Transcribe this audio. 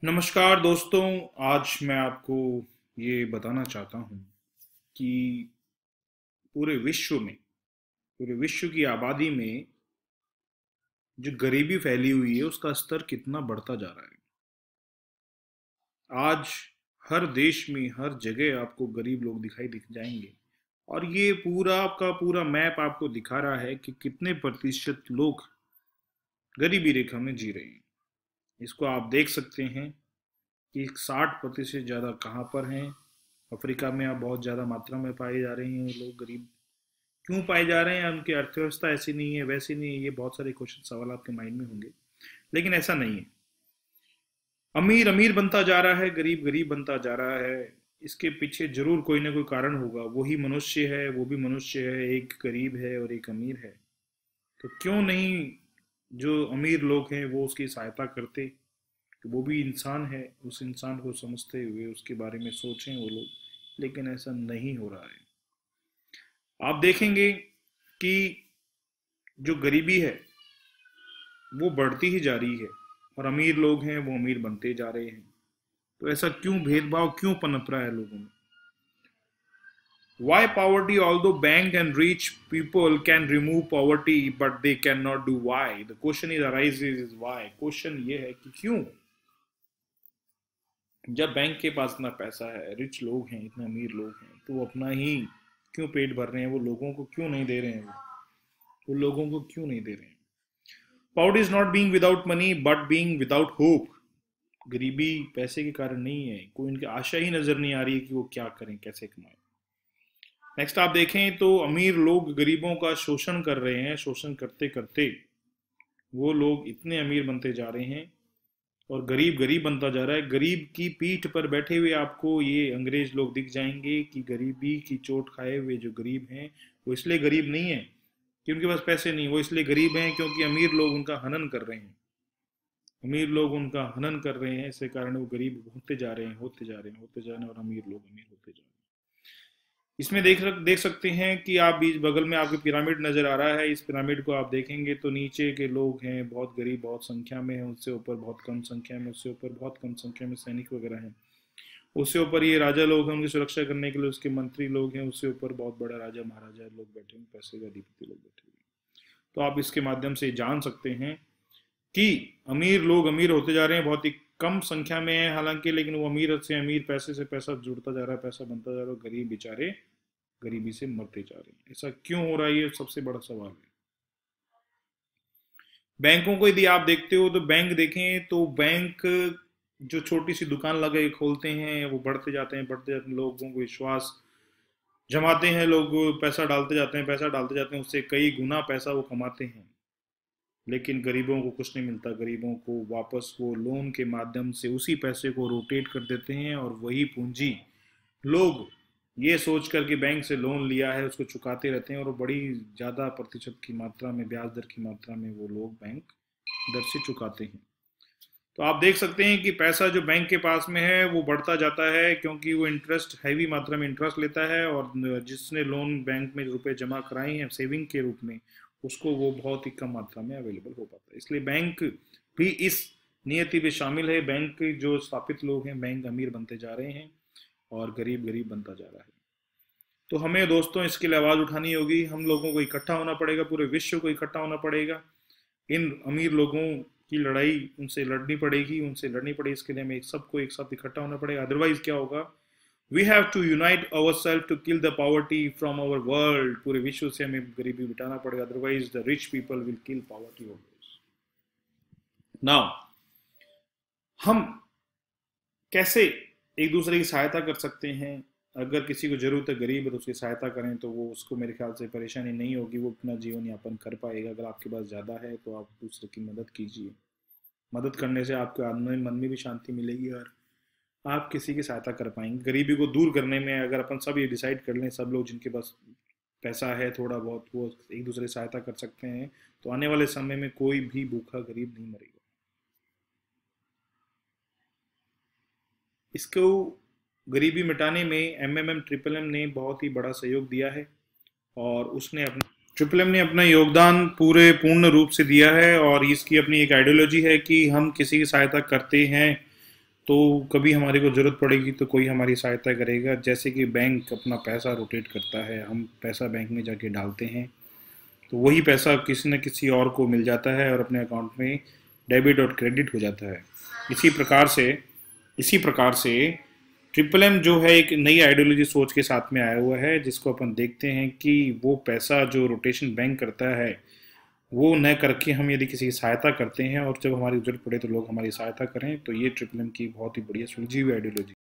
नमस्कार दोस्तों। आज मैं आपको ये बताना चाहता हूँ कि पूरे विश्व में, पूरे विश्व की आबादी में जो गरीबी फैली हुई है उसका स्तर कितना बढ़ता जा रहा है। आज हर देश में हर जगह आपको गरीब लोग दिखाई दिख जाएंगे। और ये पूरा का पूरा मैप आपको दिखा रहा है कि कितने प्रतिशत लोग गरीबी रेखा में जी रहे हैं। इसको आप देख सकते हैं कि 60% ज़्यादा कहाँ पर हैं। अफ्रीका में अब बहुत ज़्यादा मात्रा में पाए जा रहे हैं लोग गरीब। क्यों पाए जा रहे हैं? उनकी अर्थव्यवस्था ऐसी नहीं है, वैसी नहीं है, ये बहुत सारे क्वेश्चन सवाल आपके माइंड में होंगे। लेकिन ऐसा नहीं है। अमीर अमीर बनता जा रहा है, गरीब गरीब बनता जा रहा है। इसके पीछे जरूर कोई ना कोई कारण होगा। वही मनुष्य है, वो भी मनुष्य है, एक गरीब है और एक अमीर है। तो क्यों नहीं जो अमीर लोग हैं वो उसकी सहायता करते? कि वो भी इंसान है, उस इंसान को समझते हुए उसके बारे में सोचें वो लोग। लेकिन ऐसा नहीं हो रहा है। आप देखेंगे कि जो गरीबी है वो बढ़ती ही जा रही है और अमीर लोग हैं वो अमीर बनते जा रहे हैं। तो ऐसा क्यों भेदभाव क्यों पनप रहा है लोगों में? Why poverty? Although bank and rich people can remove poverty, but they cannot do why. The question is arises is why. Question ये है कि क्यों? जब बैंक के पास इतना पैसा है, रिच लोग हैं, इतने अमीर लोग हैं, तो वो अपना ही क्यों पेट भर रहे हैं? वो लोगों को क्यों नहीं दे रहे हैं? वो लोगों को क्यों नहीं दे रहे हैं? Poverty is not being without money, but being without hope. गरीबी पैसे के कारण नहीं है, कोई उनकी आशा ही नजर नहीं आ रही है कि वो क्या करें, कैसे कमाएं। नेक्स्ट आप देखें तो अमीर लोग गरीबों का शोषण कर रहे हैं। शोषण करते करते वो लोग इतने अमीर बनते जा रहे हैं और गरीब गरीब बनता जा रहा है। गरीब की पीठ पर बैठे हुए आपको ये अंग्रेज लोग दिख जाएंगे कि गरीबी की चोट खाए हुए जो गरीब हैं वो इसलिए गरीब नहीं है कि उनके पास पैसे नहीं, वो इसलिए गरीब हैं क्योंकि अमीर लोग उनका हनन कर रहे हैं। अमीर लोग उनका हनन कर रहे हैं, इसके कारण वो गरीब होते जा रहे हैं, होते जा रहे हैं, होते जा रहे हैं और अमीर लोग अमीर होते जा रहे हैं। इसमें देख सकते हैं कि आप बीच बगल में आपको पिरामिड नजर आ रहा है। इस पिरामिड को आप देखेंगे तो नीचे के लोग हैं बहुत गरीब, बहुत संख्या में है, उससे ऊपर बहुत कम संख्या में, उससे ऊपर बहुत कम संख्या में सैनिक वगैरह हैं, उससे ऊपर ये राजा लोग हैं, उनकी सुरक्षा करने के लिए उसके मंत्री लोग हैं, उससे ऊपर बहुत बड़ा राजा महाराजा लोग बैठे हैं, पैसे का अधिपति लोग बैठे हुए हैं। तो आप इसके माध्यम से जान सकते हैं कि अमीर लोग अमीर होते जा रहे हैं, बहुत ही कम संख्या में है हालांकि, लेकिन वो अमीर से अमीर, पैसे से पैसा जुड़ता जा रहा है, पैसा बनता जा रहा है। गरीब बेचारे गरीबी से मरते जा रहे हैं। ऐसा क्यों हो रहा है? ये सबसे बड़ा सवाल है। बैंकों को यदि आप देखते हो तो बैंक देखें तो बैंक जो छोटी सी दुकान लगे खोलते हैं वो बढ़ते जाते हैं, बढ़ते जाते हैं, लोगों को विश्वास जमाते हैं, लोग पैसा डालते जाते हैं, पैसा डालते जाते हैं, उससे कई गुना पैसा वो कमाते हैं। लेकिन गरीबों को कुछ नहीं मिलता। गरीबों को वापस वो लोन के माध्यम से उसी पैसे को रोटेट कर देते हैं और वही पूंजी लोग ये सोच कर के बैंक से लोन लिया है उसको चुकाते रहते हैं और बड़ी ज़्यादा प्रतिशत की मात्रा में, ब्याज दर की मात्रा में वो लोग बैंक दर से चुकाते हैं। तो आप देख सकते हैं कि पैसा जो बैंक के पास में है वो बढ़ता जाता है क्योंकि वो इंटरेस्ट, हैवी मात्रा में इंटरेस्ट लेता है और जिसने लोन बैंक में रुपए जमा कराए हैं सेविंग के रूप में, उसको वो बहुत ही कम मात्रा में अवेलेबल हो पाता है। इसलिए बैंक भी इस नियति में शामिल है। बैंक के जो स्थापित लोग हैं, बैंक अमीर बनते जा रहे हैं और गरीब गरीब बनता जा रहा है। तो हमें दोस्तों इसके लिए आवाज़ उठानी होगी। हम लोगों को इकट्ठा होना पड़ेगा, पूरे विश्व को इकट्ठा होना पड़ेगा। इन अमीर लोगों की लड़ाई उनसे लड़नी पड़ेगी, उनसे लड़नी पड़ेगी। इसके लिए हमें सबको एक साथ इकट्ठा होना पड़ेगा। अदरवाइज क्या होगा? We have to unite our self to kill the poverty from our world. पूरे विश्व से हमें गरीबी मिटाना पड़ेगा, otherwise the rich people will kill poverty always. Now हम कैसे एक दूसरे की सहायता कर सकते हैं? अगर किसी को जरूरत है, गरीब है, तो उसकी सहायता करें तो वो, उसको मेरे ख्याल से परेशानी नहीं होगी, वो अपना जीवन यापन कर पाएगा। अगर आपके पास ज़्यादा है तो आप दूसरे की मदद कीजिए। मदद करने से आपके मन में भी शांति मिलेगी और आप किसी की सहायता कर पाएंगे। गरीबी को दूर करने में अगर अपन सब ये डिसाइड कर लें, सब लोग जिनके पास पैसा है थोड़ा बहुत, वो एक दूसरे की सहायता कर सकते हैं, तो आने वाले समय में कोई भी भूखा गरीब नहीं मरेगा। इसको गरीबी मिटाने में एमएमएम ट्रिपल एम ने बहुत ही बड़ा सहयोग दिया है और उसने अपना ट्रिपल एम ने अपना योगदान पूरे पूर्ण रूप से दिया है और इसकी अपनी एक आइडियोलॉजी है कि हम किसी की सहायता करते हैं तो कभी हमारे को ज़रूरत पड़ेगी तो कोई हमारी सहायता करेगा। जैसे कि बैंक अपना पैसा रोटेट करता है, हम पैसा बैंक में जाके डालते हैं, तो वही पैसा किसी न किसी और को मिल जाता है और अपने अकाउंट में डेबिट और क्रेडिट हो जाता है। इसी प्रकार से इसी प्रकार से ट्रिपल एम जो है एक नई आइडियोलॉजी सोच के साथ में आया हुआ है, जिसको अपन देखते हैं कि वो पैसा जो रोटेशन बैंक करता है वो न करके हम यदि किसी की सहायता करते हैं और जब हमारी जरूरत पड़े तो लोग हमारी सहायता करें, तो ये ट्रिपल एम की बहुत ही बढ़िया सुलझी हुई आइडियोलॉजी